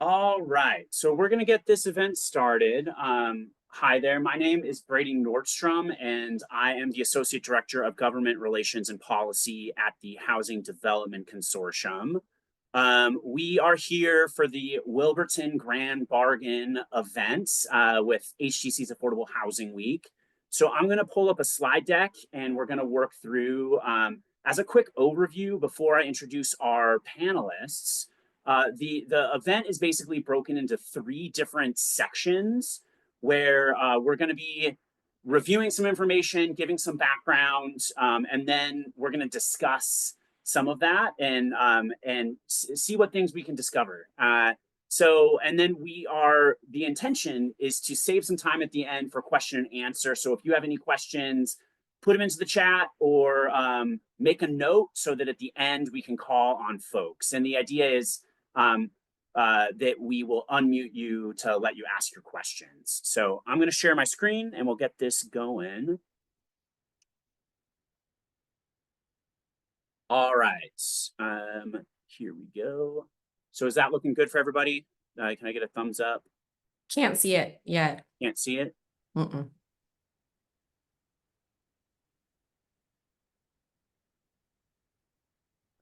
All right, so we're going to get this event started. Hi there, my name is Brady Nordstrom, and I am the Associate Director of Government Relations and Policy at the Housing Development Consortium. We are here for the Wilburton Grand Bargain event with HTC's Affordable Housing Week. So I'm going to pull up a slide deck and we're going to work through, as a quick overview before I introduce our panelists. The event is basically broken into three different sections where we're going to be reviewing some information, giving some background, and then we're going to discuss some of that and see what things we can discover. And then the intention is to save some time at the end for question and answer. So if you have any questions, put them into the chat or make a note so that at the end we can call on folks. And the idea is that we will unmute you to let you ask your questions. So I'm going to share my screen and we'll get this going. All right, here we go. So is that looking good for everybody? Can I get a thumbs up? Can't see it yet. Can't see it? Mm-mm.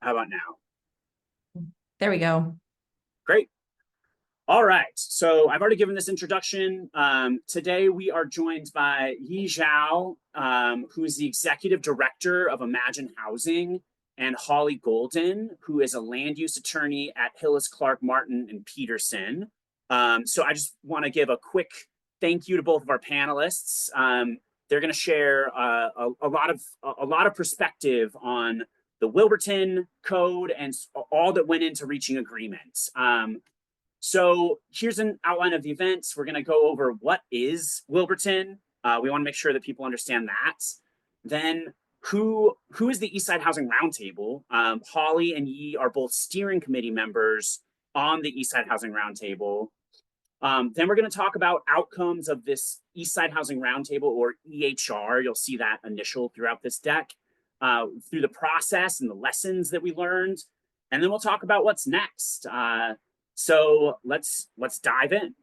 How about now? There we go. Great. All right, so I've already given this introduction. Today we are joined by Yi Zhao, who is the Executive Director of Imagine Housing, and Holly Golden, who is a land use attorney at Hillis Clark Martin and Peterson. So I just want to give a quick thank you to both of our panelists. They're going to share a lot of perspective on the Wilburton Code and all that went into reaching agreements. So here's an outline of the events. We're going to go over what is Wilburton. We want to make sure that people understand that. Then who is the Eastside Housing Roundtable? Holly and Yi are both steering committee members on the Eastside Housing Roundtable. Then we're going to talk about outcomes of this Eastside Housing Roundtable, or EHR. You'll see that initial throughout this deck, through the process and the lessons that we learned. And then we'll talk about what's next. So let's dive in.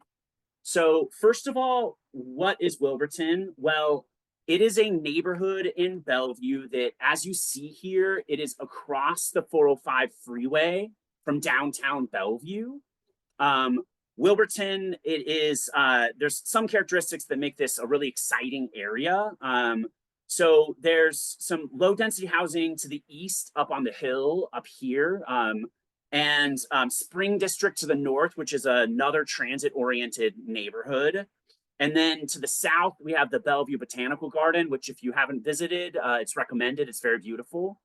So first of all, what is Wilburton? Well, it is a neighborhood in Bellevue that, as you see here, it is across the 405 freeway from downtown Bellevue. Wilburton, there's some characteristics that make this a really exciting area. So there's some low density housing to the east up on the hill up here. And Spring District to the north, which is another transit-oriented neighborhood. And then to the south, we have the Bellevue Botanical Garden, which if you haven't visited, it's recommended. It's very beautiful.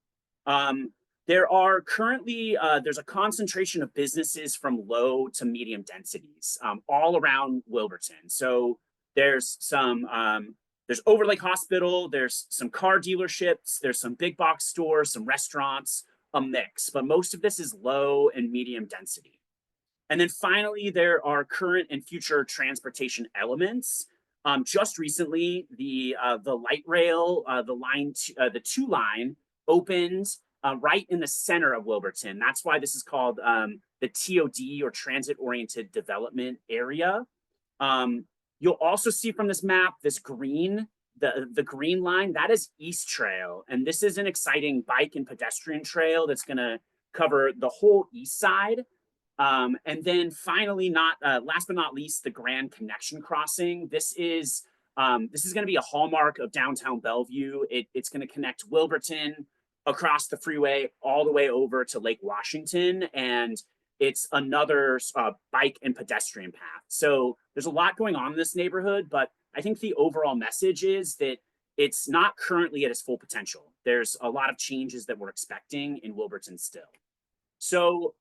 There are currently, there's a concentration of businesses from low to medium densities all around Wilburton. So there's there's Overlake Hospital, there's some car dealerships, there's some big box stores, some restaurants, a mix, but most of this is low and medium density. And then finally, there are current and future transportation elements. Just recently, the light rail, the 2 line opened right in the center of Wilburton. That's why this is called the TOD, or Transit Oriented Development Area. You'll also see from this map, this green, the green line, that is East Trail. And this is an exciting bike and pedestrian trail that's going to cover the whole east side. And then finally, last but not least, the Grand Connection Crossing. This is going to be a hallmark of downtown Bellevue. It's going to connect Wilburton across the freeway all the way over to Lake Washington. And it's another bike and pedestrian path. So there's a lot going on in this neighborhood, but I think the overall message is that it's not currently at its full potential. There's a lot of changes that we're expecting in Wilburton still. So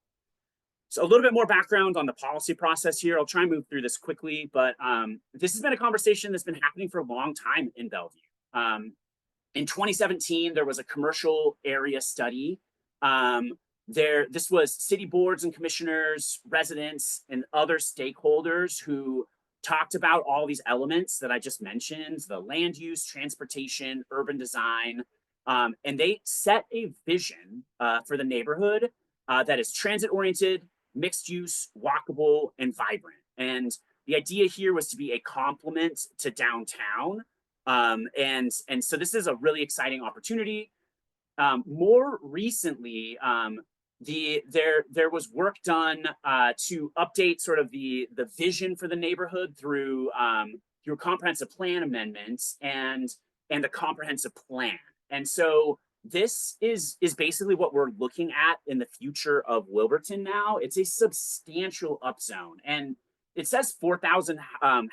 a little bit more background on the policy process here. I'll try and move through this quickly, but this has been a conversation that's been happening for a long time in Bellevue. In 2017, there was a commercial area study. This was city boards and commissioners, residents, and other stakeholders who talked about all these elements that I just mentioned: the land use, transportation, urban design, and they set a vision for the neighborhood that is transit-oriented, mixed use, walkable, and vibrant. And the idea here was to be a complement to downtown. And so this is a really exciting opportunity. More recently, there was work done to update sort of the vision for the neighborhood through comprehensive plan amendments and the comprehensive plan. And so this is basically what we're looking at in the future of Wilburton now. It's a substantial upzone, and it says 4,000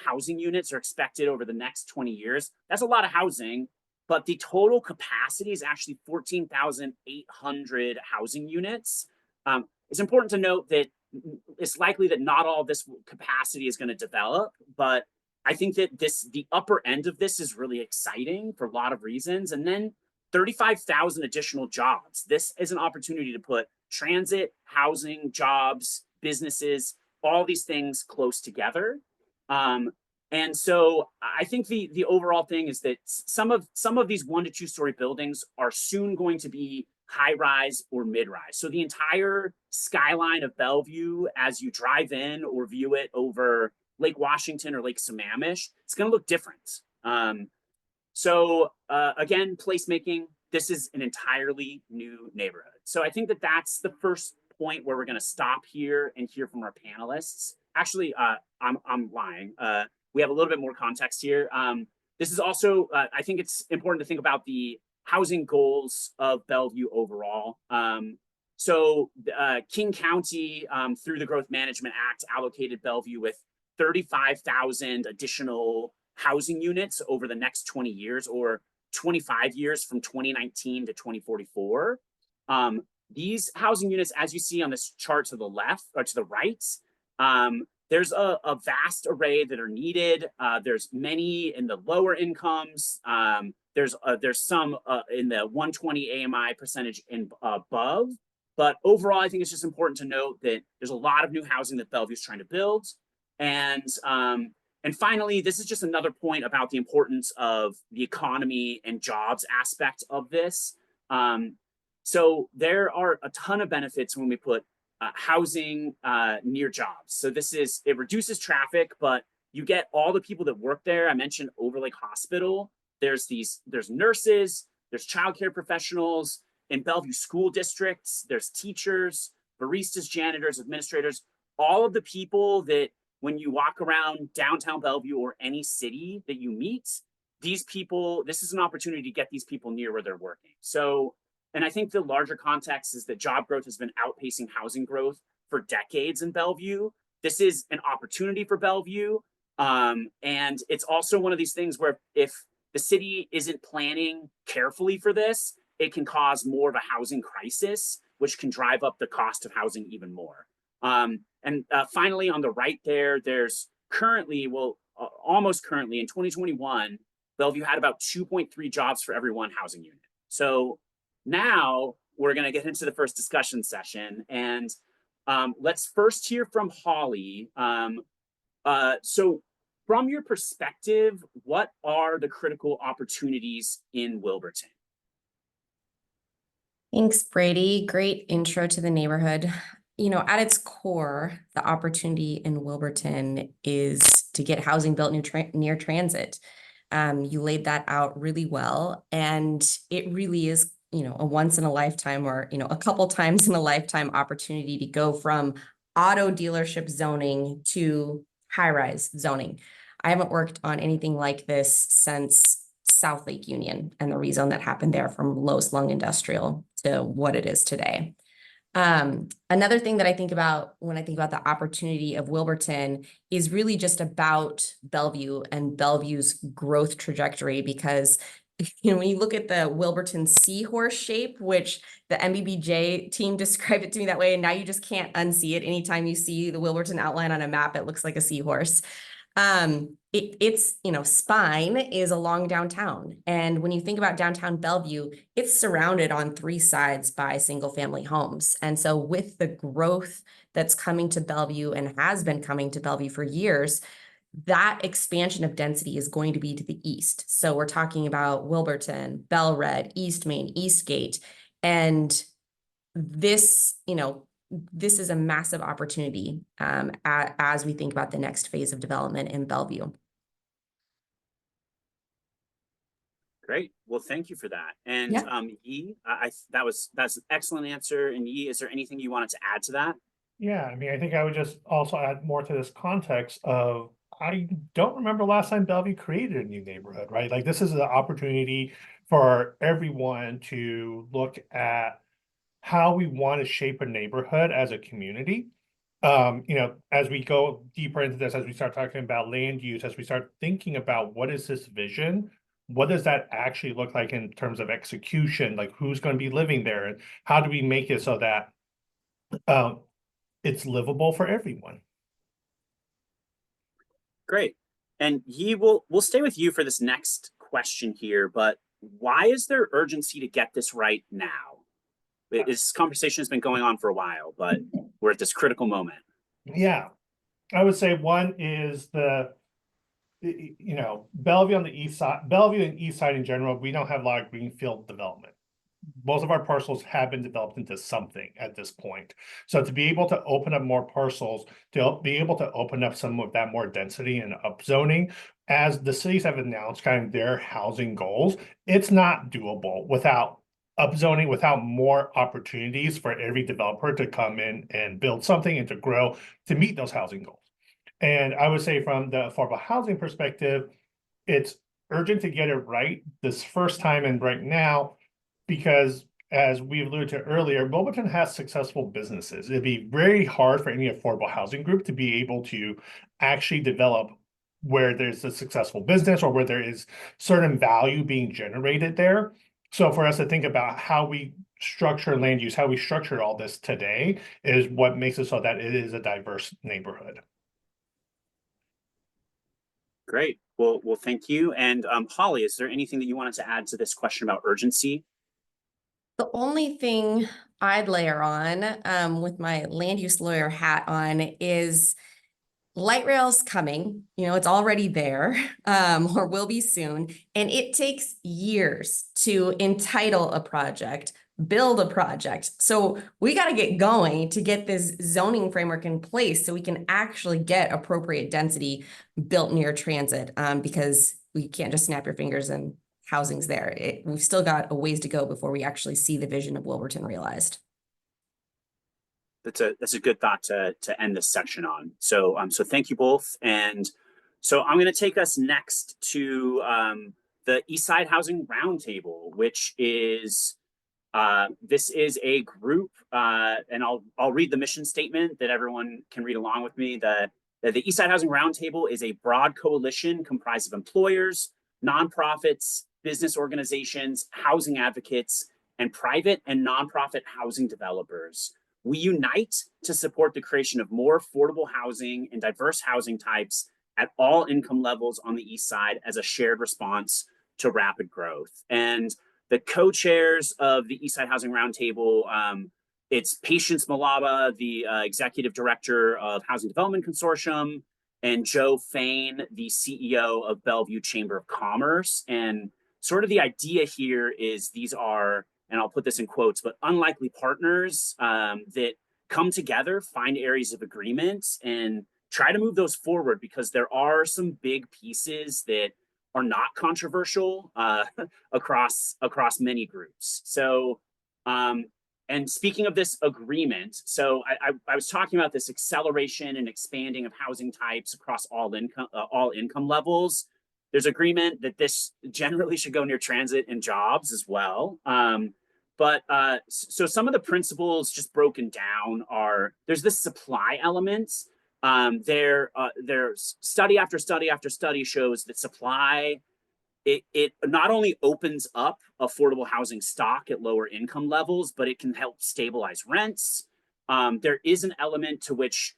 housing units are expected over the next 20 years. That's a lot of housing, but the total capacity is actually 14,800 housing units. It's important to note that it's likely that not all this capacity is going to develop, but I think that the upper end of this is really exciting for a lot of reasons. And then 35,000 additional jobs. This is an opportunity to put transit, housing, jobs, businesses, all these things close together. And so I think the overall thing is that some of these 1 to 2 story buildings are soon going to be high rise or mid rise. So the entire skyline of Bellevue, as you drive in or view it over Lake Washington or Lake Sammamish, it's going to look different. So again, placemaking, this is an entirely new neighborhood. So I think that that's the first point where we're going to stop here and hear from our panelists. Actually, I'm lying. We have a little bit more context here. This is also, I think it's important to think about the housing goals of Bellevue overall. So King County, through the Growth Management Act, allocated Bellevue with 35,000 additional housing units over the next 20 years, or 25 years from 2019 to 2044. These housing units, as you see on this chart to the left or to the right, there's a vast array that are needed. There's many in the lower incomes. There's some in the 120 AMI percentage and above. But overall, I think it's just important to note that there's a lot of new housing that Bellevue is trying to build. And finally, this is just another point about the importance of the economy and jobs aspect of this. So there are a ton of benefits when we put housing near jobs. So it reduces traffic, but you get all the people that work there. I mentioned Overlake Hospital. There's nurses, there's childcare professionals in Bellevue school districts. There's teachers, baristas, janitors, administrators, all of the people that when you walk around downtown Bellevue or any city that you meet, these people, this is an opportunity to get these people near where they're working. So, and I think the larger context is that job growth has been outpacing housing growth for decades in Bellevue. This is an opportunity for Bellevue. And it's also one of these things where if the city isn't planning carefully for this, it can cause more of a housing crisis, which can drive up the cost of housing even more. And finally, on the right there, there's currently, almost currently in 2021, Bellevue had about 2.3 jobs for every 1 housing unit. So now we're going to get into the first discussion session. And let's first hear from Holly. So from your perspective, what are the critical opportunities in Wilburton? Thanks, Brady. Great intro to the neighborhood. At its core, the opportunity in Wilburton is to get housing built near transit. You laid that out really well, and it really is, a once in a lifetime or, a couple times in a lifetime opportunity to go from auto dealership zoning to high-rise zoning. I haven't worked on anything like this since South Lake Union and the rezone that happened there from low slung industrial to what it is today. Another thing that I think about when I think about the opportunity of Wilburton is really just about Bellevue and Bellevue's growth trajectory, because when you look at the Wilburton seahorse shape, which the MBBJ team described it to me that way, and now you just can't unsee it. Anytime you see the Wilburton outline on a map, it looks like a seahorse. Its spine is along downtown. And when you think about downtown Bellevue, it's surrounded on 3 sides by single family homes. And so with the growth that's coming to Bellevue and has been coming to Bellevue for years, that expansion of density is going to be to the east. So we're talking about Wilburton, Bellred, East Main, Eastgate, and this, this is a massive opportunity as we think about the next phase of development in Bellevue. Great. Well, thank you for that. And Yeah. Yi, that's an excellent answer. And Yi, is there anything you wanted to add to that? Yeah, I mean, I think I would just also add more to this context of I don't remember last time Bellevue created a new neighborhood, right? Like this is an opportunity for everyone to look at how we want to shape a neighborhood as a community. As we go deeper into this, as we start talking about land use, as we start thinking about what is this vision, what does that actually look like in terms of execution? Like who's going to be living there, and how do we make it so that it's livable for everyone? Great. And Yi, we'll stay with you for this next question here, but why is there urgency to get this right now? This conversation has been going on for a while, but we're at this critical moment. Yeah, I would say one is Bellevue on the east side, Bellevue and east side in general, we don't have a lot of greenfield development. Most of our parcels have been developed into something at this point. So to be able to open up more parcels, to be able to open up some of that more density and upzoning, as the cities have announced kind of their housing goals, it's not doable without upzoning, without more opportunities for every developer to come in and build something and to grow to meet those housing goals. And I would say from the affordable housing perspective, it's urgent to get it right this first time and right now, because as we alluded to earlier, Wilburton has successful businesses. It'd be very hard for any affordable housing group to be able to actually develop where there's a successful business or where there is certain value being generated there. So for us to think about how we structure land use, how we structure all this today is what makes it so that it is a diverse neighborhood. Great. Well, thank you. And Holly, is there anything that you wanted to add to this question about urgency? The only thing I'd layer on with my land use lawyer hat on is light rail's coming. It's already there or will be soon. And it takes years to entitle a project, build a project. So we got to get going to get this zoning framework in place so we can actually get appropriate density built near transit because we can't just snap your fingers and housing's there. We've still got a ways to go before we actually see the vision of Wilburton realized. That's a good thought to end this section on. So thank you both. And so I'm going to take us next to the Eastside Housing Roundtable, which is this is a group, and I'll read the mission statement that everyone can read along with me. The Eastside Housing Roundtable is a broad coalition comprised of employers, nonprofits, business organizations, housing advocates, and private and nonprofit housing developers. We unite to support the creation of more affordable housing and diverse housing types at all income levels on the East Side as a shared response to rapid growth. And the co-chairs of the Eastside Housing Roundtable, it's Patience Malaba, the executive director of Housing Development Consortium, and Joe Fain, the CEO of Bellevue Chamber of Commerce. And sort of the idea here is these are, and I'll put this in quotes, but unlikely partners that come together, find areas of agreement, and try to move those forward because there are some big pieces that are not controversial across many groups. So, and speaking of this agreement, so I was talking about this acceleration and expanding of housing types across all income levels. There's agreement that this generally should go near transit and jobs as well. So some of the principles just broken down are, there's this supply element. There's study after study after study shows that supply, it not only opens up affordable housing stock at lower income levels, but it can help stabilize rents. There is an element to which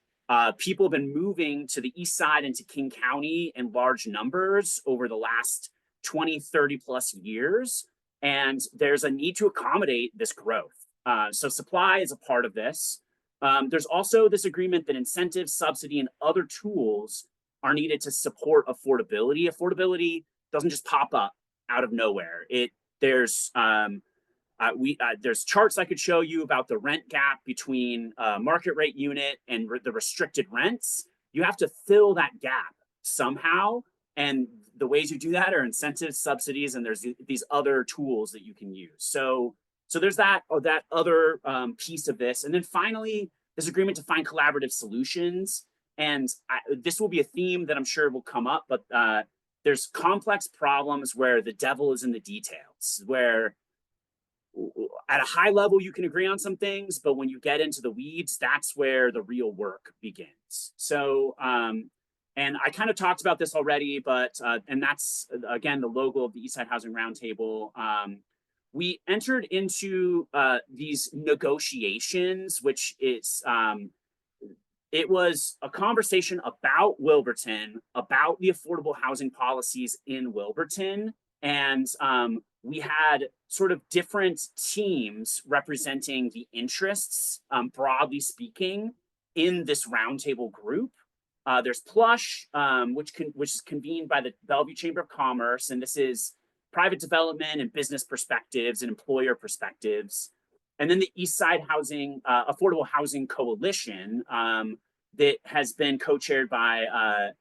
people have been moving to the East Side and to King County in large numbers over the last 20, 30 plus years. And there's a need to accommodate this growth. So supply is a part of this. There's also this agreement that incentives, subsidy, and other tools are needed to support affordability. Affordability doesn't just pop up out of nowhere. There's There's charts I could show you about the rent gap between market rate unit and the restricted rents. You have to fill that gap somehow. And the ways you do that are incentives, subsidies, and there's these other tools that you can use. So there's that other piece of this. And then finally, this agreement to find collaborative solutions. And this will be a theme that I'm sure will come up, but there's complex problems where the devil is in the details, where at a high level, you can agree on some things, but when you get into the weeds, that's where the real work begins. So, and I kind of talked about this already, but, and that's, again, the logo of the Eastside Housing Roundtable. We entered into these negotiations, which is, it was a conversation about Wilburton, about the affordable housing policies in Wilburton. And we had sort of different teams representing the interests, broadly speaking, in this roundtable group. There's Plush, which is convened by the Bellevue Chamber of Commerce, and this is private development and business perspectives and employer perspectives. And then the Eastside Housing, Affordable Housing Coalition, that has been co-chaired by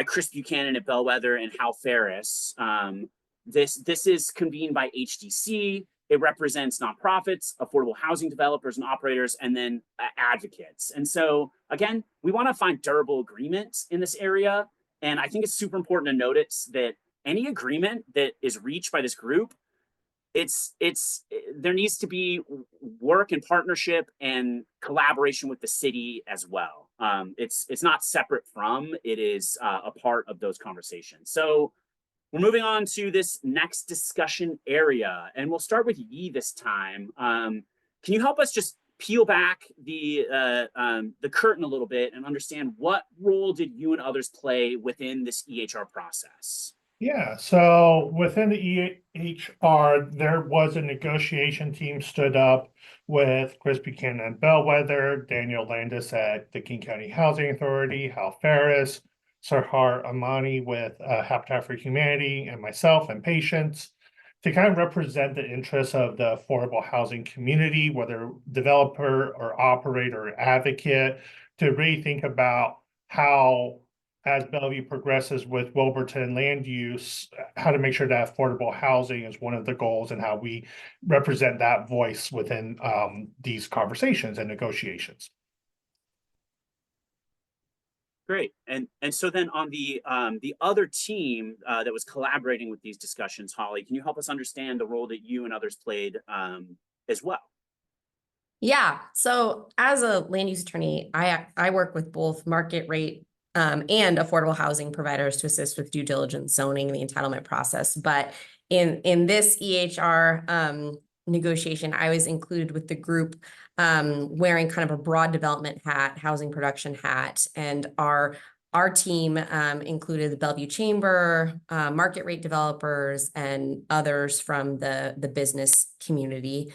Chris Buchanan at Bellwether and Hal Ferris. This is convened by HDC. It represents nonprofits, affordable housing developers and operators, and then advocates. And so, again, we want to find durable agreements in this area. And I think it's super important to notice that any agreement that is reached by this group, there needs to be work and partnership and collaboration with the city as well. It's not separate from, it is a part of those conversations. So we're moving on to this next discussion area, and we'll start with Yi this time. Can you help us just peel back the curtain a little bit and understand what role did you and others play within this EHR process? Yeah, so within the EHR, there was a negotiation team stood up with Chris Buchanan at Bellwether, Daniel Landis at the King County Housing Authority, Hal Ferris, Sarhar Amani with Habitat for Humanity, and myself and patients to kind of represent the interests of the affordable housing community, whether developer or operator or advocate, to really think about how, as Bellevue progresses with Wilburton land use, how to make sure that affordable housing is one of the goals and how we represent that voice within these conversations and negotiations. Great. And so then on the other team that was collaborating with these discussions, Holly, can you help us understand the role that you and others played as well? Yeah. So as a land use attorney, I work with both market rate and affordable housing providers to assist with due diligence, zoning, and the entitlement process. But in this EHR negotiation, I was included with the group wearing kind of a broad development hat, housing production hat, and our team included the Bellevue Chamber, market rate developers, and others from the business community.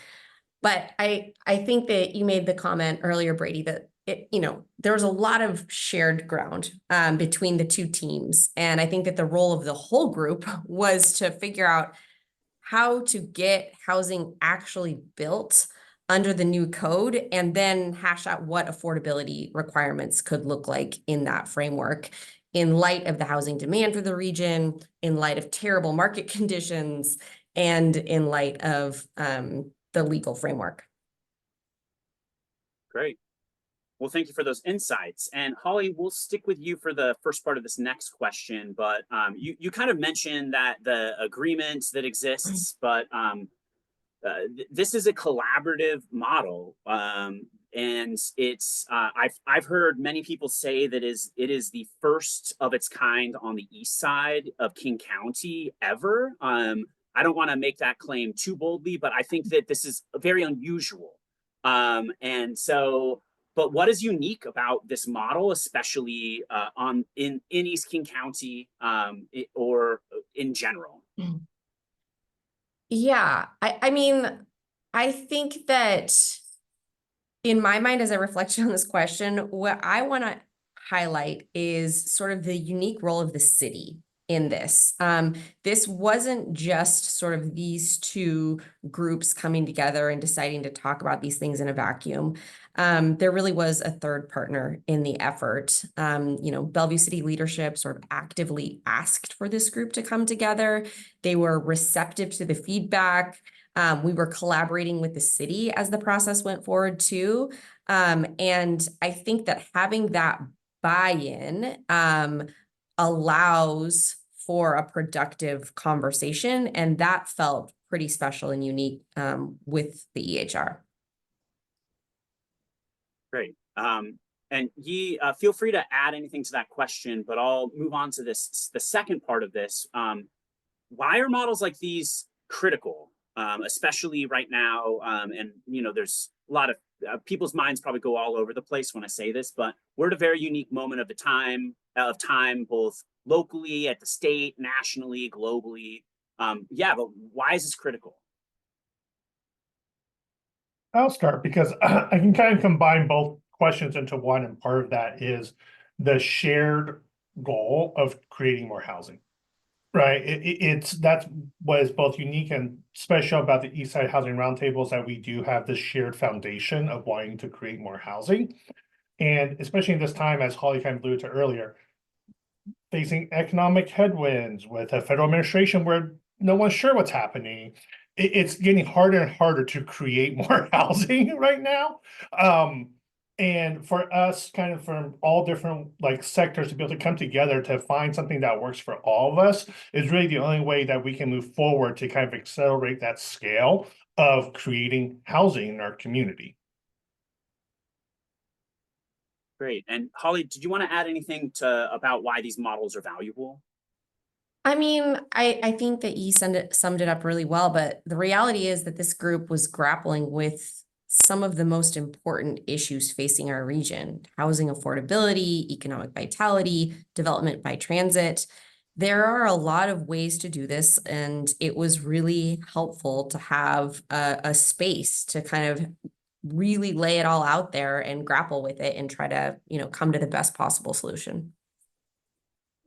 But I think that you made the comment earlier, Brady, that there was a lot of shared ground between the two teams. And I think that the role of the whole group was to figure out how to get housing actually built under the new code and then hash out what affordability requirements could look like in that framework in light of the housing demand for the region, in light of terrible market conditions, and in light of the legal framework. Great. Well, thank you for those insights. And Holly, we'll stick with you for the first part of this next question, but you kind of mentioned that the agreement that exists, but this is a collaborative model. And it's, I've heard many people say that it is the first of its kind on the east side of King County ever. I don't want to make that claim too boldly, but I think that this is very unusual. And so, but what is unique about this model, especially in East King County or in general? Yeah, I mean, I think that in my mind, as I reflect on this question, what I want to highlight is sort of the unique role of the city in this. This wasn't just sort of these two groups coming together and deciding to talk about these things in a vacuum. There really was a third partner in the effort. Bellevue City leadership sort of actively asked for this group to come together. They were receptive to the feedback. We were collaborating with the city as the process went forward too. And I think that having that buy-in allows for a productive conversation, and that felt pretty special and unique with the EHR. Great. And Yi, feel free to add anything to that question, but I'll move on to the second part of this. Why are models like these critical, especially right now? And there's a lot of people's minds probably go all over the place when I say this, but we're at a very unique moment of time, both locally, at the state, nationally, globally. Yeah, but why is this critical? I'll start because I can kind of combine both questions into one, and part of that is the shared goal of creating more housing. Right, that's what is both unique and special about the Eastside Housing Roundtable, is that we do have this shared foundation of wanting to create more housing. And especially in this time, as Holly kind of alluded to earlier, facing economic headwinds with a federal administration where no one's sure what's happening, it's getting harder and harder to create more housing right now. And for us, kind of from all different sectors, to be able to come together to find something that works for all of us is really the only way that we can move forward to kind of accelerate that scale of creating housing in our community. Great. And Holly, did you want to add anything about why these models are valuable? I mean, I think that you summed it up really well, but the reality is that this group was grappling with some of the most important issues facing our region: housing affordability, economic vitality, development by transit. There are a lot of ways to do this, and it was really helpful to have a space to kind of really lay it all out there and grapple with it and try to, come to the best possible solution.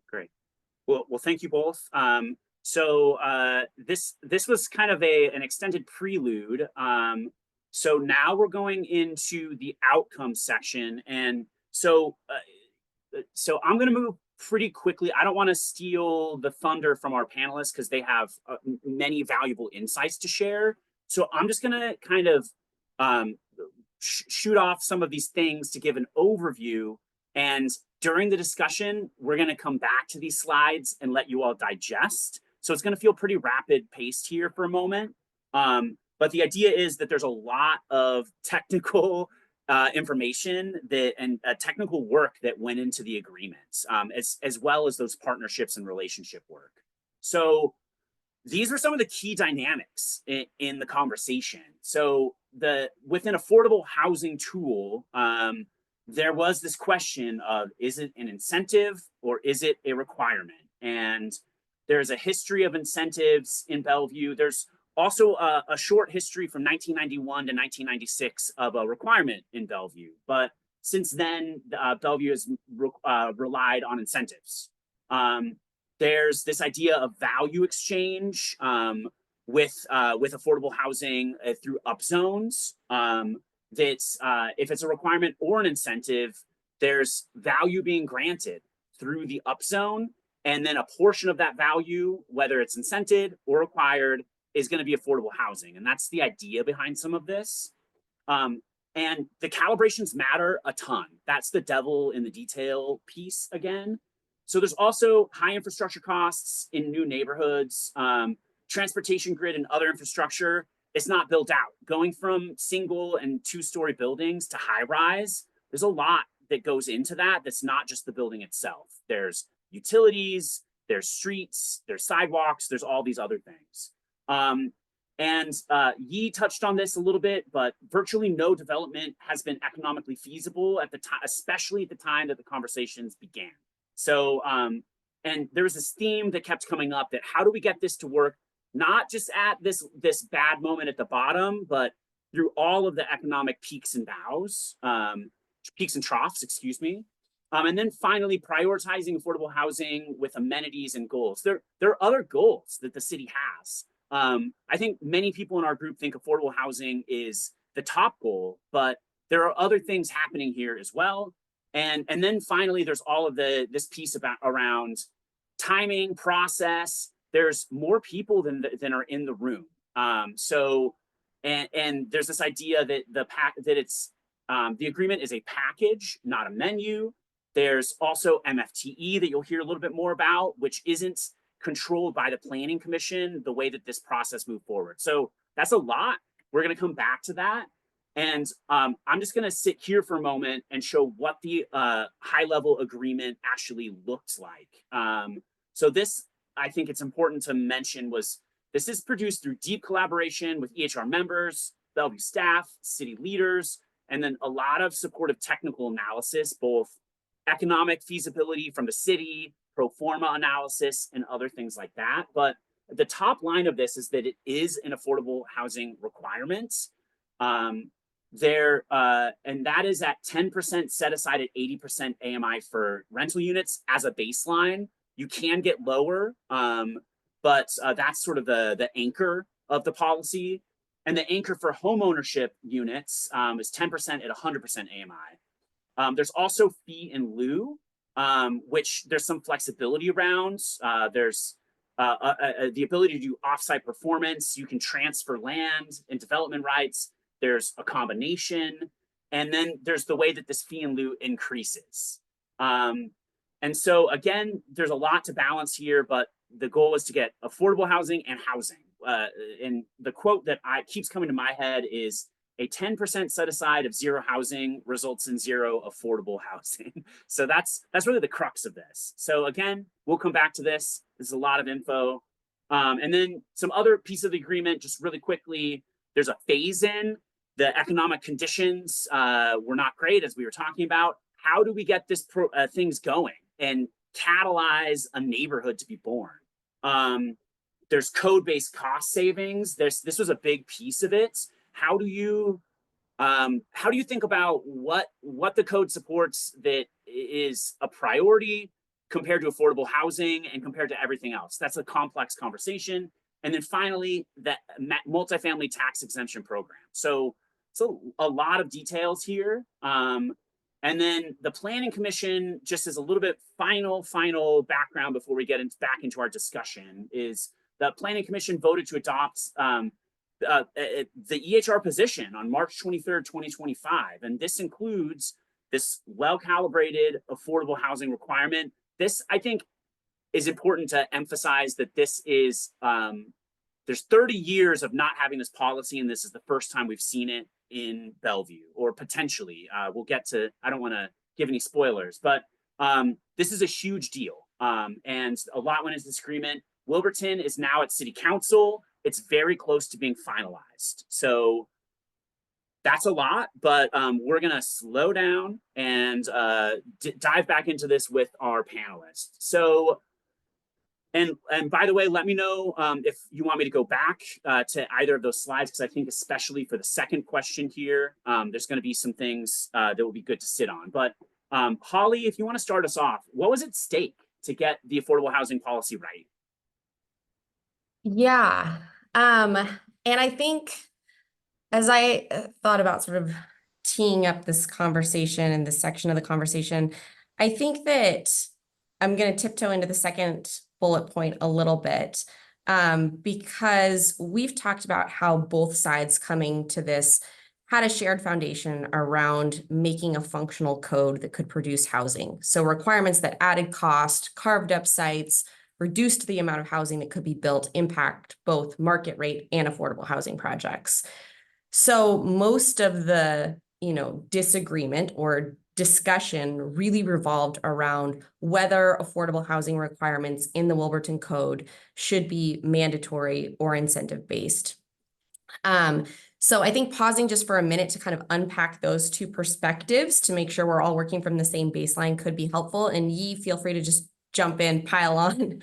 Great. Well, thank you both. So this was kind of an extended prelude. So now we're going into the outcome section, and so I'm going to move pretty quickly. I don't want to steal the thunder from our panelists because they have many valuable insights to share. So I'm just going to kind of shoot off some of these things to give an overview, and during the discussion, we're going to come back to these slides and let you all digest. So it's going to feel pretty rapid paced here for a moment. But the idea is that there's a lot of technical information and technical work that went into the agreements, as well as those partnerships and relationship work. So these are some of the key dynamics in the conversation. So with an affordable housing tool, there was this question of, is it an incentive or is it a requirement? And there's a history of incentives in Bellevue. There's also a short history from 1991 to 1996 of a requirement in Bellevue. But since then, Bellevue has relied on incentives. There's this idea of value exchange with affordable housing through upzones. That's if it's a requirement or an incentive, there's value being granted through the upzone, and then a portion of that value, whether it's incented or required, is going to be affordable housing. And that's the idea behind some of this. And the calibrations matter a ton. That's the devil in the detail piece again. So there's also high infrastructure costs in new neighborhoods, transportation grid and other infrastructure. It's not built out. Going from single and two-story buildings to high rise, there's a lot that goes into that. That's not just the building itself. There's utilities, there's streets, there's sidewalks, there's all these other things. Yi touched on this a little bit, but virtually no development has been economically feasible at the time, especially at the time that the conversations began. So, and there was this theme that kept coming up, that how do we get this to work, not just at this bad moment at the bottom, but through all of the economic peaks and troughs, excuse me. And then finally, prioritizing affordable housing with amenities and goals. There are other goals that the city has. I think many people in our group think affordable housing is the top goal, but there are other things happening here as well. And then finally, there's all of this piece around timing, process. There's more people than are in the room. And there's this idea that the agreement is a package, not a menu. There's also MFTE that you'll hear a little bit more about, which isn't controlled by the Planning Commission the way that this process moved forward. So that's a lot. We're going to come back to that. And I'm just going to sit here for a moment and show what the high-level agreement actually looks like. So this, I think it's important to mention, this is produced through deep collaboration with EHR members, Bellevue staff, city leaders, and then a lot of supportive technical analysis, both economic feasibility from the city, pro forma analysis, and other things like that. But the top line of this is that it is an affordable housing requirement. And that is at 10% set aside at 80% AMI for rental units as a baseline. You can get lower, but that's sort of the anchor of the policy. And the anchor for homeownership units is 10% at 100% AMI. There's also fee in lieu, which there's some flexibility around. There's the ability to do offsite performance. You can transfer land and development rights. There's a combination. And then there's the way that this fee in lieu increases. And so again, there's a lot to balance here, but the goal is to get affordable housing and housing. And the quote that keeps coming to my head is, a 10% set aside of zero housing results in zero affordable housing. So that's really the crux of this. So again, we'll come back to this. This is a lot of info. And then some other piece of the agreement, just really quickly, there's a phase in. The economic conditions were not great, as we were talking about. How do we get this things going and catalyze a neighborhood to be born? There's code-based cost savings. This was a big piece of it. How do you think about what the code supports that is a priority compared to affordable housing and compared to everything else? That's a complex conversation. And then finally, that multifamily tax exemption program. So a lot of details here. And then the Planning Commission, just as a little bit final background before we get back into our discussion, is the Planning Commission voted to adopt the EHR position on March 23rd, 2025. And this includes this well-calibrated affordable housing requirement. This, I think, is important to emphasize that this is, there's 30 years of not having this policy, and this is the first time we've seen it in Bellevue, or potentially. We'll get to, I don't want to give any spoilers, but this is a huge deal. And a lot went into this agreement. Wilburton is now at City Council. It's very close to being finalized. So that's a lot, but we're gonna slow down and dive back into this with our panelists. So, and by the way, let me know if you want me to go back to either of those slides, because I think especially for the second question here, there's gonna be some things that will be good to sit on. But Holly, if you wanna start us off, what was at stake to get the affordable housing policy right? Yeah. And I think as I thought about sort of teeing up this conversation and this section of the conversation, I think that I'm going to tiptoe into the second bullet point a little bit, because we've talked about how both sides coming to this had a shared foundation around making a functional code that could produce housing. So requirements that added cost, carved up sites, reduced the amount of housing that could be built, impact both market rate and affordable housing projects. So most of the, disagreement or discussion really revolved around whether affordable housing requirements in the Wilburton Code should be mandatory or incentive-based. So I think pausing just for a minute to kind of unpack those two perspectives to make sure we're all working from the same baseline could be helpful. And Yi, feel free to just jump in, pile on.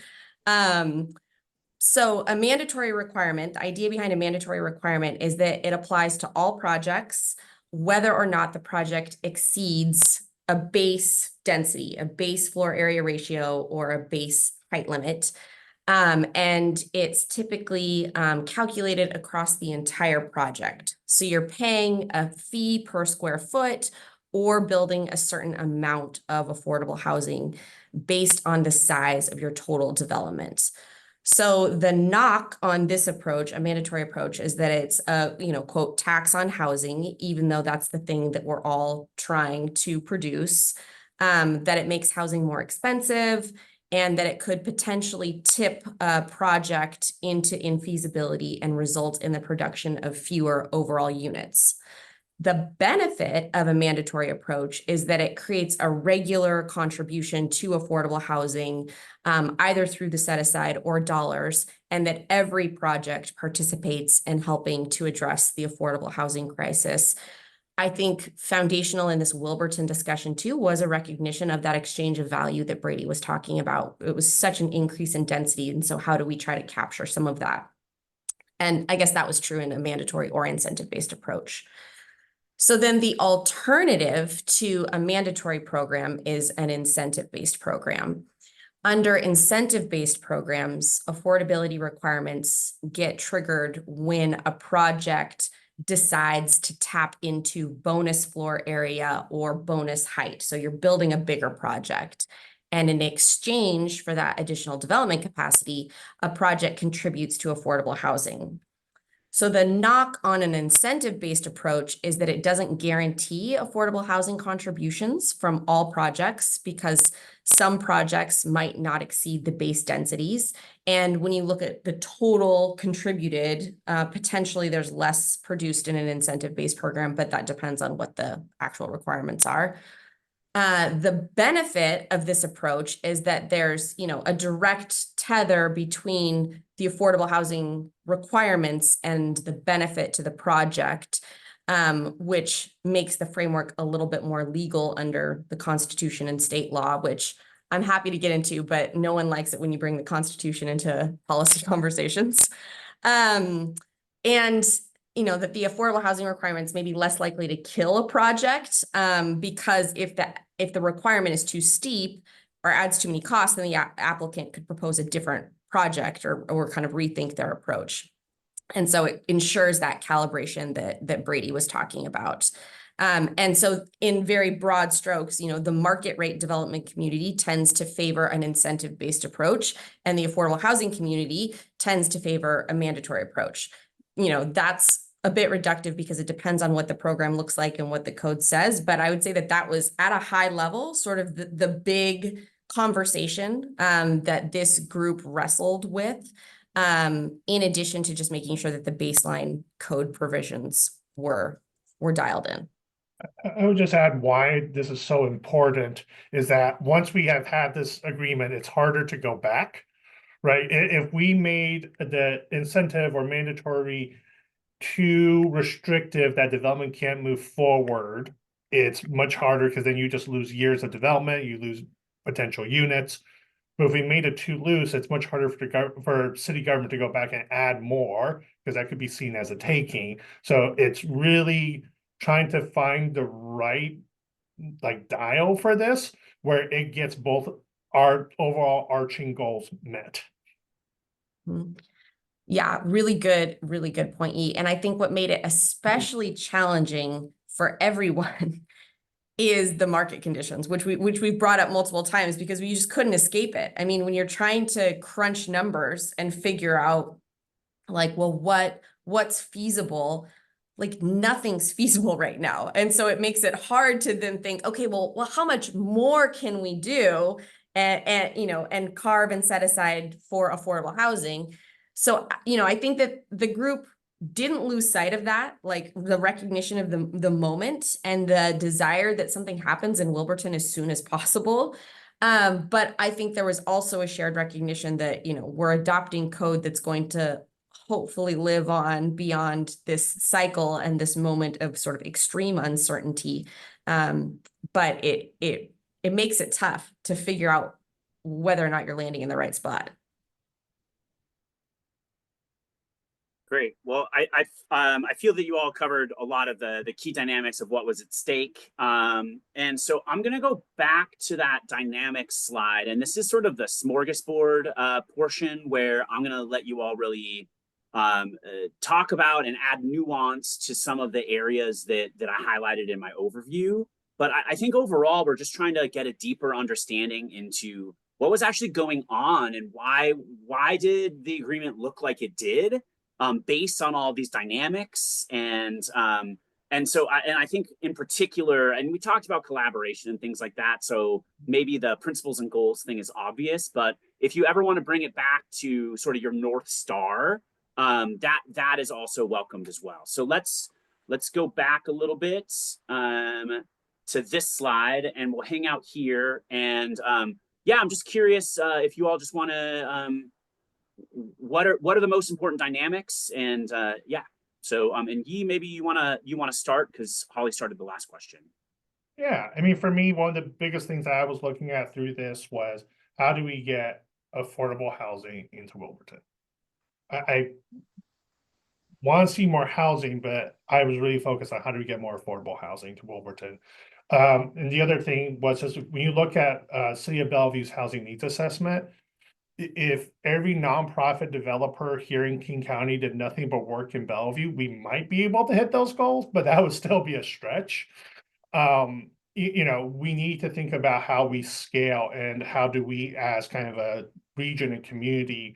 So a mandatory requirement, the idea behind a mandatory requirement is that it applies to all projects, whether or not the project exceeds a base density, a base floor area ratio, or a base height limit. And it's typically calculated across the entire project. So you're paying a fee per square foot or building a certain amount of affordable housing based on the size of your total development. So the knock on this approach, a mandatory approach, is that it's a, quote, tax on housing, even though that's the thing that we're all trying to produce, that it makes housing more expensive, and that it could potentially tip a project into infeasibility and result in the production of fewer overall units. The benefit of a mandatory approach is that it creates a regular contribution to affordable housing, either through the set aside or dollars, and that every project participates in helping to address the affordable housing crisis. I think foundational in this Wilburton discussion too was a recognition of that exchange of value that Brady was talking about. It was such an increase in density, and so how do we try to capture some of that? And I guess that was true in a mandatory or incentive-based approach. So then the alternative to a mandatory program is an incentive-based program. Under incentive-based programs, affordability requirements get triggered when a project decides to tap into bonus floor area or bonus height. So you're building a bigger project. And in exchange for that additional development capacity, a project contributes to affordable housing. So the knock on an incentive-based approach is that it doesn't guarantee affordable housing contributions from all projects, because some projects might not exceed the base densities. And when you look at the total contributed, potentially there's less produced in an incentive-based program, but that depends on what the actual requirements are. The benefit of this approach is that there's, a direct tether between the affordable housing requirements and the benefit to the project, which makes the framework a little bit more legal under the Constitution and state law, which I'm happy to get into, but no one likes it when you bring the Constitution into policy conversations. And that the affordable housing requirements may be less likely to kill a project, because if the requirement is too steep or adds too many costs, then the applicant could propose a different project or kind of rethink their approach. And so it ensures that calibration that Brady was talking about. And so in very broad strokes, the market rate development community tends to favor an incentive-based approach, and the affordable housing community tends to favor a mandatory approach. That's a bit reductive because it depends on what the program looks like and what the code says. But I would say that was at a high level, sort of the big conversation that this group wrestled with, in addition to just making sure that the baseline code provisions were dialed in. I would just add why this is so important is that once we have had this agreement, it's harder to go back, right? If we made the incentive or mandatory too restrictive that development can't move forward, it's much harder because then you just lose years of development, you lose potential units. But if we made it too loose, it's much harder for city government to go back and add more, because that could be seen as a taking. So it's really trying to find the right dial for this, where it gets both our overall arching goals met. Mm-hmm. Yeah, really good point, E. And I think what made it especially challenging for everyone is the market conditions, which we've brought up multiple times because we just couldn't escape it. I mean, when you're trying to crunch numbers and figure out what's feasible, nothing's feasible right now. And so it makes it hard to then think, okay, well, how much more can we do and carve and set aside for affordable housing? So, I think that the group didn't lose sight of that, the recognition of the moment and the desire that something happens in Wilburton as soon as possible. But I think there was also a shared recognition that, we're adopting code that's going to hopefully live on beyond this cycle and this moment of sort of extreme uncertainty. But it makes it tough to figure out whether or not you're landing in the right spot. Great. Well, I feel that you all covered a lot of the key dynamics of what was at stake. And so I'm going to go back to that dynamics slide. And this is sort of the smorgasbord portion where I'm going to let you all really talk about and add nuance to some of the areas that I highlighted in my overview. But I think overall, we're just trying to get a deeper understanding into what was actually going on and why did the agreement look like it did, based on all these dynamics. And so I think in particular, and we talked about collaboration and things like that. So maybe the principles and goals thing is obvious, but if you ever want to bring it back to sort of your North Star, that is also welcomed as well. So let's go back a little bit to this slide, and we'll hang out here. And yeah, I'm just curious if you all just want to what are the most important dynamics, and yeah. So and Yi, maybe you wanna start because Holly started the last question. Yeah, I mean, for me, one of the biggest things I was looking at through this was how do we get affordable housing into Wilburton? I want to see more housing, but I was really focused on how do we get more affordable housing to Wilburton. And the other thing was just when you look at City of Bellevue's housing needs assessment, if every nonprofit developer here in King County did nothing but work in Bellevue, we might be able to hit those goals, but that would still be a stretch. You know, we need to think about how we scale and how do we, as kind of a region and community,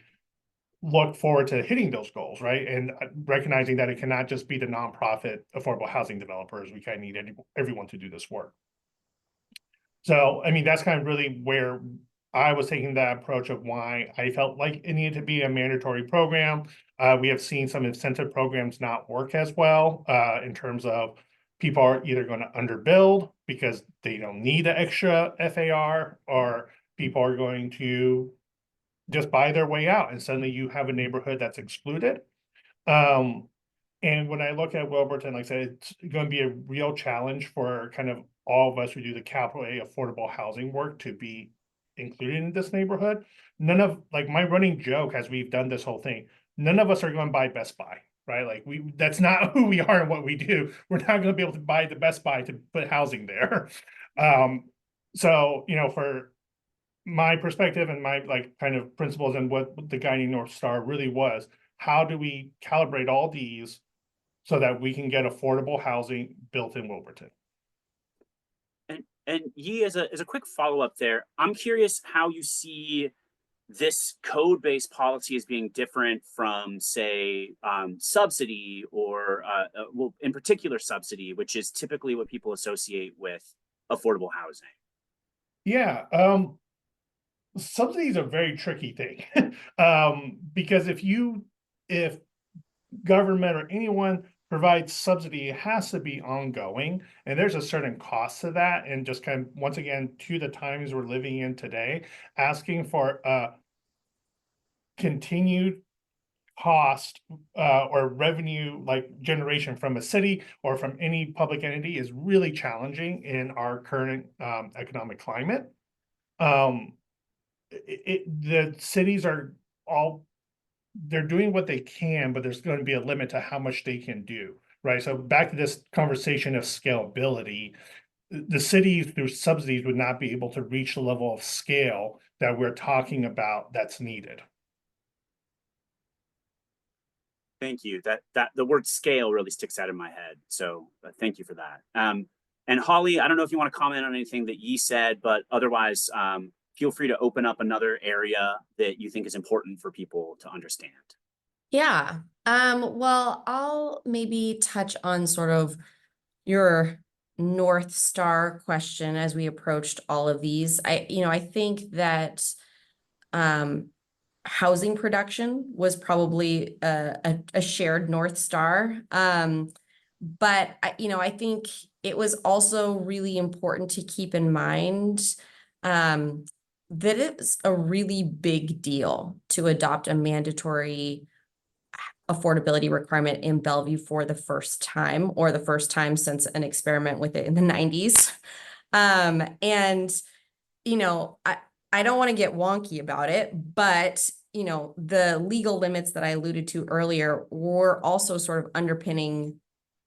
look forward to hitting those goals, right? And recognizing that it cannot just be the nonprofit affordable housing developers. We kind of need everyone to do this work. So, I mean, that's kind of really where I was taking that approach of why I felt like it needed to be a mandatory program. We have seen some incentive programs not work as well in terms of people are either going to underbuild because they don't need the extra FAR, or people are going to just buy their way out, and suddenly you have a neighborhood that's excluded. And when I look at Wilburton, like I said, it's going to be a real challenge for kind of all of us who do the capital A affordable housing work to be included in this neighborhood. None of, like, my running joke as we've done this whole thing, none of us are going to buy Best Buy, right? Like that's not who we are and what we do. We're not going to be able to buy the Best Buy to put housing there. So, you know, for my perspective and my like kind of principles and what the guiding North Star really was, how do we calibrate all these so that we can get affordable housing built in Wilburton? And Yi, as a quick follow-up there, I'm curious how you see this code-based policy as being different from, say, subsidy or, well, in particular subsidy, which is typically what people associate with affordable housing. Yeah, subsidy is a very tricky thing. Because if government or anyone provides subsidy, it has to be ongoing, and there's a certain cost to that. And just kind of, once again, to the times we're living in today, asking for continued cost or revenue like generation from a city or from any public entity is really challenging in our current economic climate. The cities are all, they're doing what they can, but there's going to be a limit to how much they can do, right? So back to this conversation of scalability, the cities through subsidies would not be able to reach the level of scale that we're talking about that's needed. Thank you. That the word scale really sticks out in my head. So thank you for that. And Holly, I don't know if you want to comment on anything that Yi said, but otherwise, feel free to open up another area that you think is important for people to understand. Yeah. Well, I'll maybe touch on sort of your North Star question as we approached all of these. I think that housing production was probably a shared North Star. But I think it was also really important to keep in mind that it's a really big deal to adopt a mandatory affordability requirement in Bellevue for the first time, or the first time since an experiment with it in the 90s. And I don't want to get wonky about it, but you know, the legal limits that I alluded to earlier were also sort of underpinning,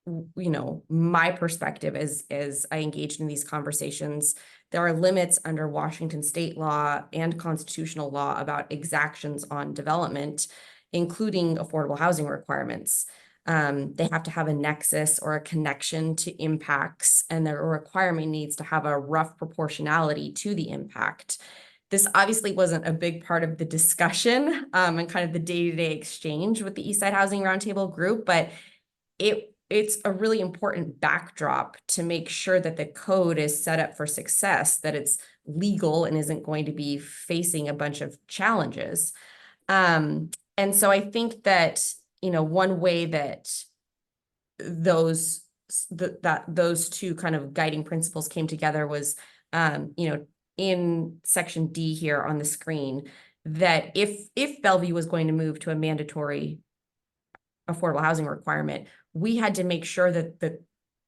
you know, my perspective as I engaged in these conversations. There are limits under Washington state law and constitutional law about exactions on development, including affordable housing requirements. They have to have a nexus or a connection to impacts, and their requirement needs to have a rough proportionality to the impact. This obviously wasn't a big part of the discussion and kind of the day-to-day exchange with the Eastside Housing Roundtable group, but it's a really important backdrop to make sure that the code is set up for success, that it's legal and isn't going to be facing a bunch of challenges. And so I think that, you know, one way that those two kind of guiding principles came together was, you know, in section D here on the screen, that if Bellevue was going to move to a mandatory affordable housing requirement, we had to make sure that the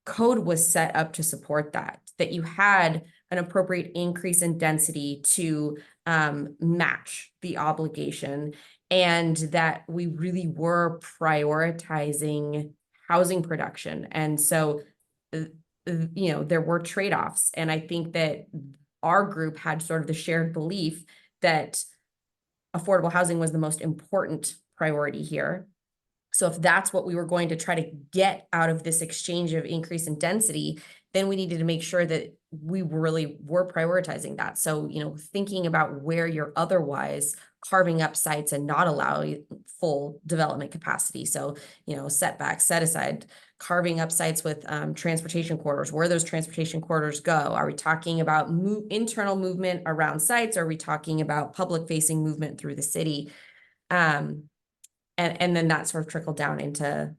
code was set up to support that you had an appropriate increase in density to match the obligation, and that we really were prioritizing housing production. And so, you know, there were trade-offs. And I think that our group had sort of the shared belief that affordable housing was the most important priority here. So if that's what we were going to try to get out of this exchange of increase in density, then we needed to make sure that we really were prioritizing that. So, you know, thinking about where you're otherwise carving up sites and not allowing full development capacity. So, you know, setbacks, set aside, carving up sites with transportation corridors, where those transportation corridors go. Are we talking about internal movement around sites? Or are we talking about public facing movement through the city? And then that sort of trickled down into,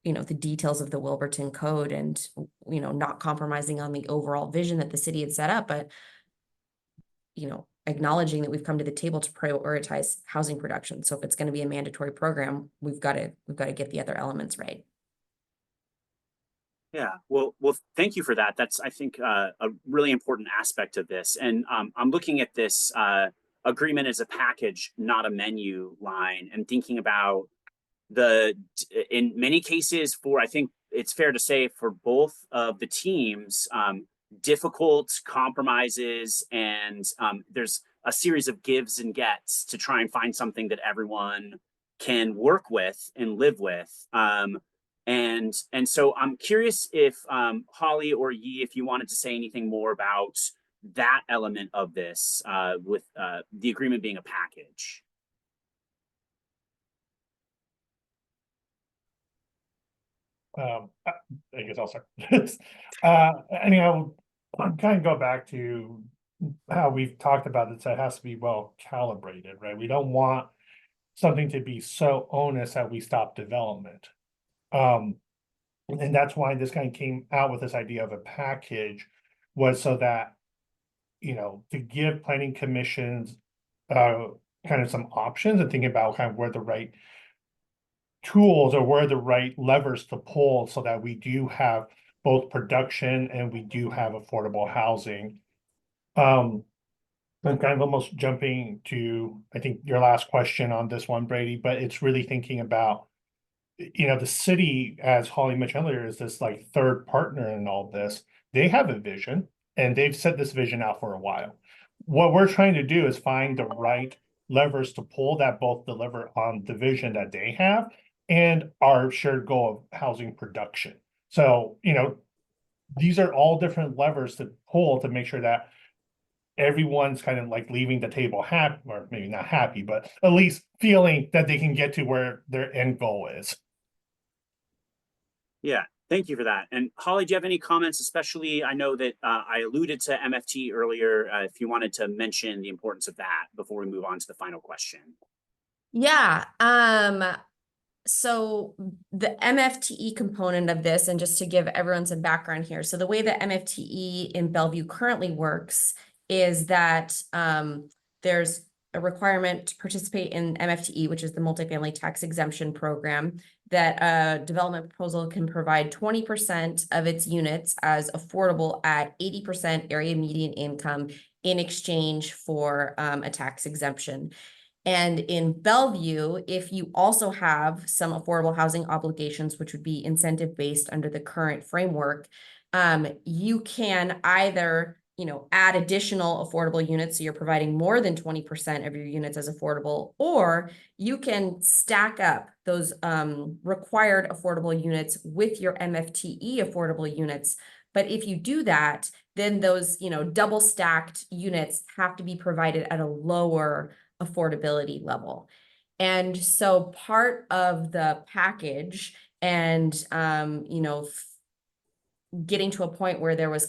you know, the details of the Wilburton code and, you know, not compromising on the overall vision that the city had set up, but, you know, acknowledging that we've come to the table to prioritize housing production. So if it's going to be a mandatory program, we've got to get the other elements right. Yeah, well, thank you for that. That's, I think, a really important aspect of this. And I'm looking at this agreement as a package, not a menu line, and thinking about in many cases, I think it's fair to say for both of the teams, difficult compromises, and there's a series of gives and gets to try and find something that everyone can work with and live with. And so I'm curious if Holly or Yi, if you wanted to say anything more about that element of this, with the agreement being a package. I guess I'll start. I mean, I'll kind of go back to how we've talked about it. So it has to be well calibrated, right? We don't want something to be so onerous that we stop development. And that's why this kind of came out with this idea of a package, was so that, you know, to give planning commissions kind of some options and thinking about kind of where the right tools or where the right levers to pull so that we do have both production and we do have affordable housing. I'm kind of almost jumping to, I think, your last question on this one, Brady, but it's really thinking about, you know, the city, as Holly mentioned earlier, is this like third partner in all this. They have a vision and they've set this vision out for a while. What we're trying to do is find the right levers to pull that both deliver on the vision that they have and our shared goal of housing production. So, you know, these are all different levers to pull to make sure that everyone's kind of like leaving the table happy, or maybe not happy, but at least feeling that they can get to where their end goal is. Yeah, thank you for that. And Holly, do you have any comments? Especially, I know that I alluded to MFT earlier. If you wanted to mention the importance of that before we move on to the final question. Yeah. So the MFTE component of this, and just to give everyone some background here. So the way that MFTE in Bellevue currently works is that there's a requirement to participate in MFTE, which is the multifamily tax exemption program, that a development proposal can provide 20% of its units as affordable at 80% area median income in exchange for a tax exemption. And in Bellevue, if you also have some affordable housing obligations, which would be incentive-based under the current framework, you can either, add additional affordable units, so you're providing more than 20% of your units as affordable, or you can stack up those required affordable units with your MFTE affordable units. But if you do that, then those, double stacked units have to be provided at a lower affordability level. And so part of the package and, getting to a point where there was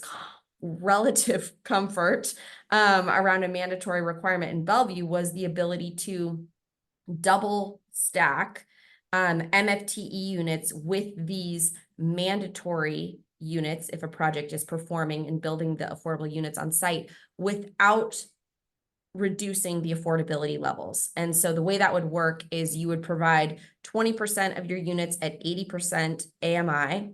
relative comfort around a mandatory requirement in Bellevue was the ability to double stack MFTE units with these mandatory units if a project is performing and building the affordable units on site without reducing the affordability levels. And so the way that would work is you would provide 20% of your units at 80% AMI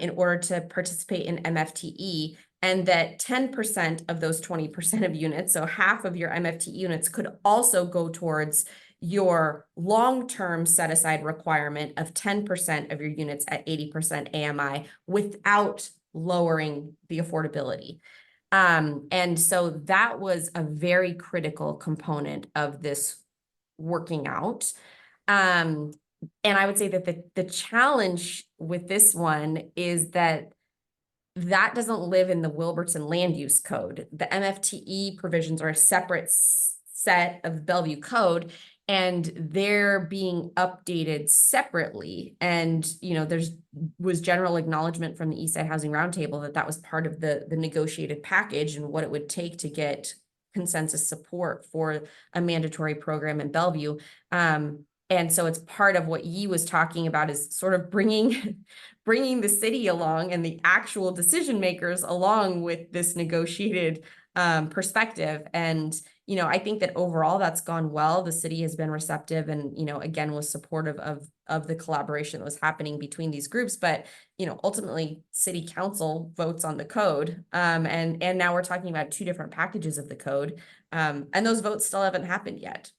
in order to participate in MFTE, and that 10% of those 20% of units, so half of your MFTE units, could also go towards your long-term set-aside requirement of 10% of your units at 80% AMI without lowering the affordability. And so that was a very critical component of this working out. And I would say that the challenge with this one is that doesn't live in the Wilburton land use code. The MFTE provisions are a separate set of Bellevue code, and they're being updated separately. And, was general acknowledgement from the Eastside Housing Roundtable that was part of the negotiated package and what it would take to get consensus support for a mandatory program in Bellevue. And so it's part of what Yi was talking about, is sort of bringing the city along and the actual decision makers along with this negotiated perspective. And, I think that overall that's gone well. The city has been receptive and, again, was supportive of the collaboration that was happening between these groups. But, ultimately city council votes on the code. And now we're talking about two different packages of the code. And those votes still haven't happened yet.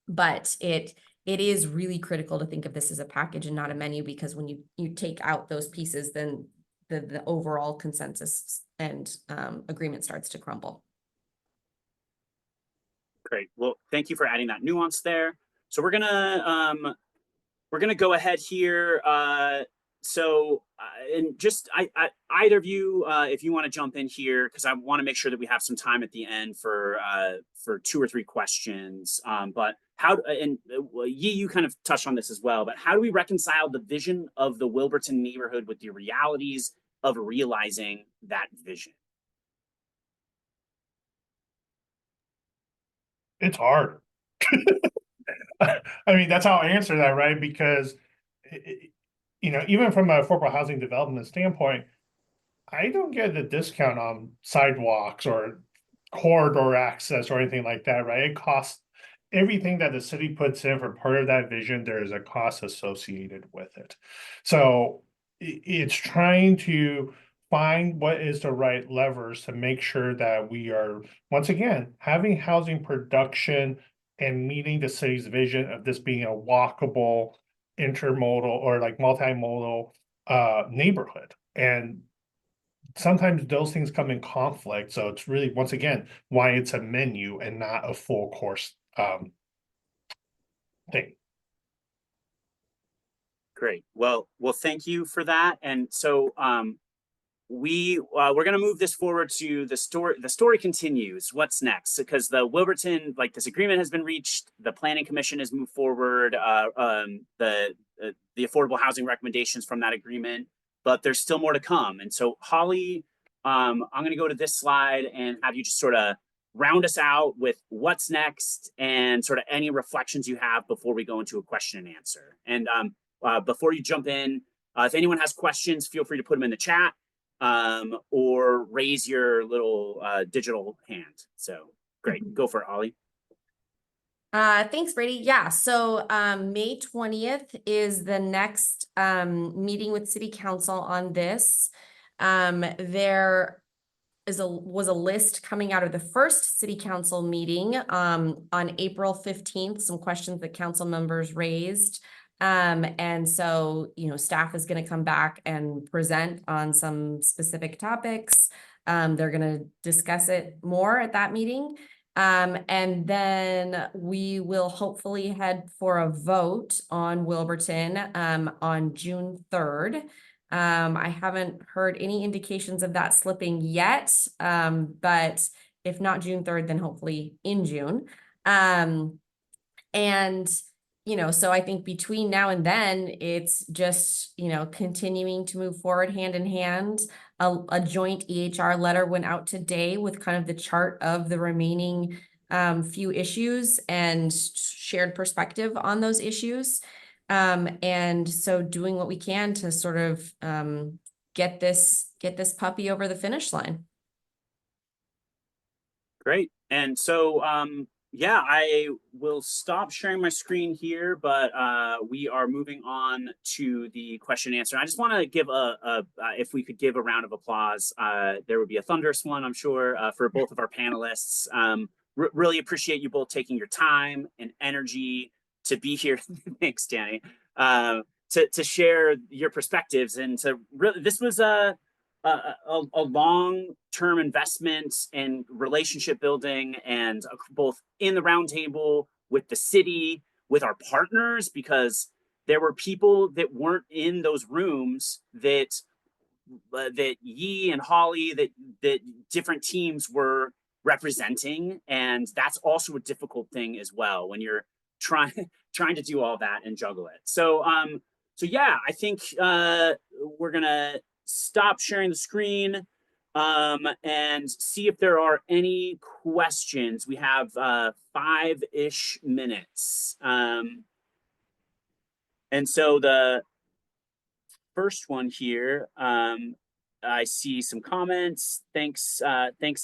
But it is really critical to think of this as a package and not a menu, because when you take out those pieces, then the overall consensus and agreement starts to crumble. Great. Well, thank you for adding that nuance there. So we're gonna go ahead here. And just either of you, if you want to jump in here, because I want to make sure that we have some time at the end for 2 or 3 questions. But Yi, you kind of touched on this as well, but how do we reconcile the vision of the Wilburton neighborhood with the realities of realizing that vision? It's hard. I mean, that's how I answer that, right? Because, even from a affordable housing development standpoint, I don't get a discount on sidewalks or corridor access or anything like that, right? It costs everything that the city puts in for part of that vision. There is a cost associated with it. So it's trying to find what is the right levers to make sure that we are, once again, having housing production and meeting the city's vision of this being a walkable, intermodal, or like multimodal neighborhood. And sometimes those things come in conflict. So it's really, once again, why it's a menu and not a full course thing. Great. Well, thank you for that. And so we're going to move this forward to the story. The story continues. What's next? Because the Wilburton, this agreement has been reached. The Planning Commission has moved forward. The affordable housing recommendations from that agreement, but there's still more to come. And so Holly, I'm going to go to this slide and have you just sort of round us out with what's next and sort of any reflections you have before we go into a question and answer. And before you jump in, if anyone has questions, feel free to put them in the chat. Or raise your little digital hand. So great, go for it, Ollie. Thanks, Brady. Yeah, so May 20th is the next meeting with City Council on this. There was a list coming out of the first city council meeting on April 15th, some questions that council members raised. And so, staff is going to come back and present on some specific topics. They're going to discuss it more at that meeting. And then we will hopefully head for a vote on Wilburton on June 3rd. I haven't heard any indications of that slipping yet, but if not June 3rd, then hopefully in June. And, so I think between now and then, it's just, continuing to move forward hand in hand. A joint EHR letter went out today with kind of the chart of the remaining few issues and shared perspective on those issues. And so doing what we can to sort of get this puppy over the finish line. Great. And so, yeah, I will stop sharing my screen here, but we are moving on to the question and answer. I just want to give if we could give a round of applause, there would be a thunderous one, I'm sure, for both of our panelists. Really appreciate you both taking your time and energy to be here. Thanks, Danny. To share your perspectives and to really, this was a long-term investment and relationship building, and both in the roundtable with the city, with our partners, because there were people that weren't in those rooms that Yi and Holly, that different teams were representing, and that's also a difficult thing as well when you're trying to do all that and juggle it. So yeah, I think we're gonna stop sharing the screen and see if there are any questions. We have 5-ish minutes. And so the first one here, I see some comments. Thanks,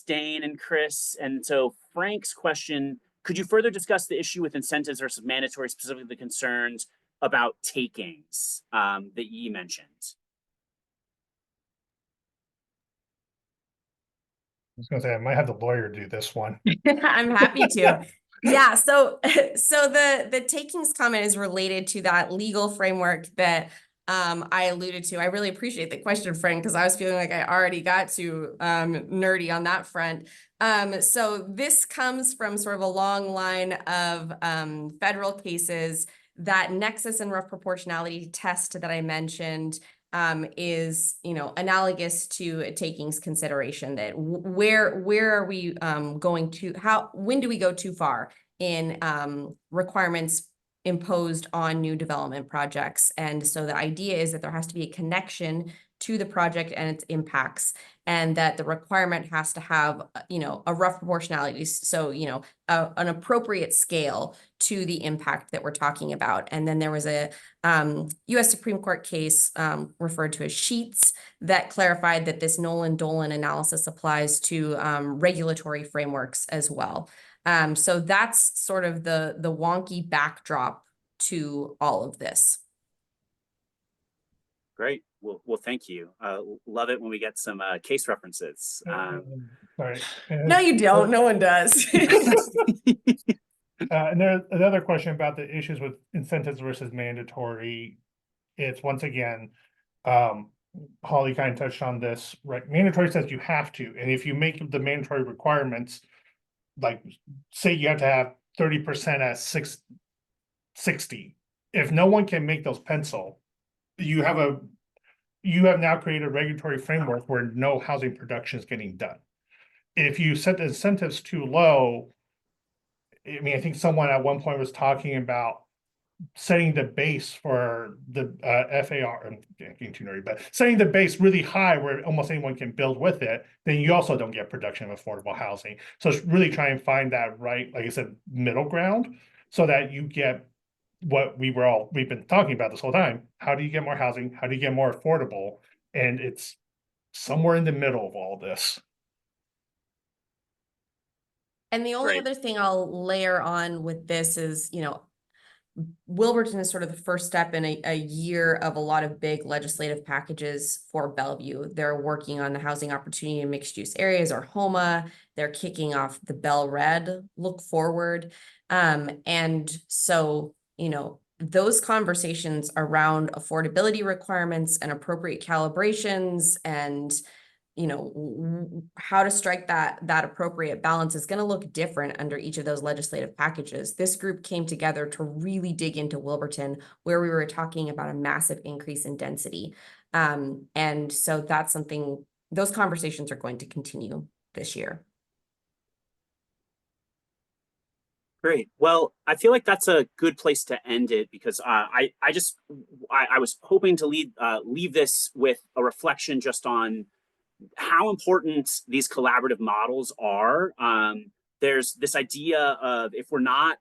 Dane and Chris. And so Frank's question, could you further discuss the issue with incentives versus mandatory, specifically the concerns about takings that Yi mentioned? I was gonna say, I might have the lawyer do this one. I'm happy to. Yeah, so the takings comment is related to that legal framework that I alluded to. I really appreciate the question, Frank, because I was feeling like I already got too nerdy on that front. So this comes from sort of a long line of federal cases. That nexus and rough proportionality test that I mentioned is, analogous to a takings consideration, that where are we going to, when do we go too far in requirements imposed on new development projects? And so the idea is that there has to be a connection to the project and its impacts, and that the requirement has to have, a rough proportionality. So, an appropriate scale to the impact that we're talking about. And then there was a U.S. Supreme Court case referred to as Sheets that clarified that this Nolan-Dolan analysis applies to regulatory frameworks as well. So that's sort of the wonky backdrop to all of this. Great. Well, thank you. Love it when we get some case references. Sorry. No, you don't. No one does. And there's another question about the issues with incentives versus mandatory. It's once again, Holly kind of touched on this, right? Mandatory says you have to, and if you make the mandatory requirements, like say you have to have 30% at 60, if no one can make those pencil, you have now created a regulatory framework where no housing production is getting done. If you set the incentives too low, I mean, I think someone at one point was talking about setting the base for the FAR, I'm getting too nerdy, but setting the base really high where almost anyone can build with it, then you also don't get production of affordable housing. So it's really trying to find that right, like I said, middle ground, so that you get what we've been talking about this whole time. How do you get more housing? How do you get more affordable? And it's somewhere in the middle of all this. And the only other thing I'll layer on with this is, Wilburton is sort of the first step in a year of a lot of big legislative packages for Bellevue. They're working on the housing opportunity in mixed use areas, or HOMA. They're kicking off the Bell Red look forward. And so, you know, those conversations around affordability requirements and appropriate calibrations and, you know, how to strike that appropriate balance is going to look different under each of those legislative packages. This group came together to really dig into Wilburton, where we were talking about a massive increase in density. And so that's something, those conversations are going to continue this year. Great. Well, I feel like that's a good place to end it, because I was hoping to leave this with a reflection just on how important these collaborative models are. There's this idea of, if we're not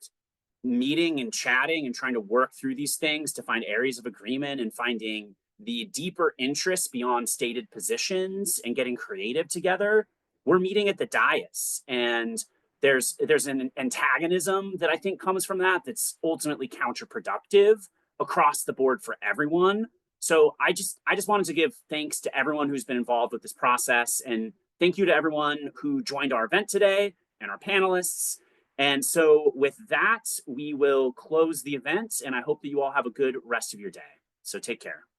meeting and chatting and trying to work through these things to find areas of agreement and finding the deeper interests beyond stated positions and getting creative together, we're meeting at the dais. And there's an antagonism that I think comes from that, that's ultimately counterproductive across the board for everyone. So I just wanted to give thanks to everyone who's been involved with this process, and thank you to everyone who joined our event today and our panelists. And so with that, we will close the event, and I hope that you all have a good rest of your day. So take care.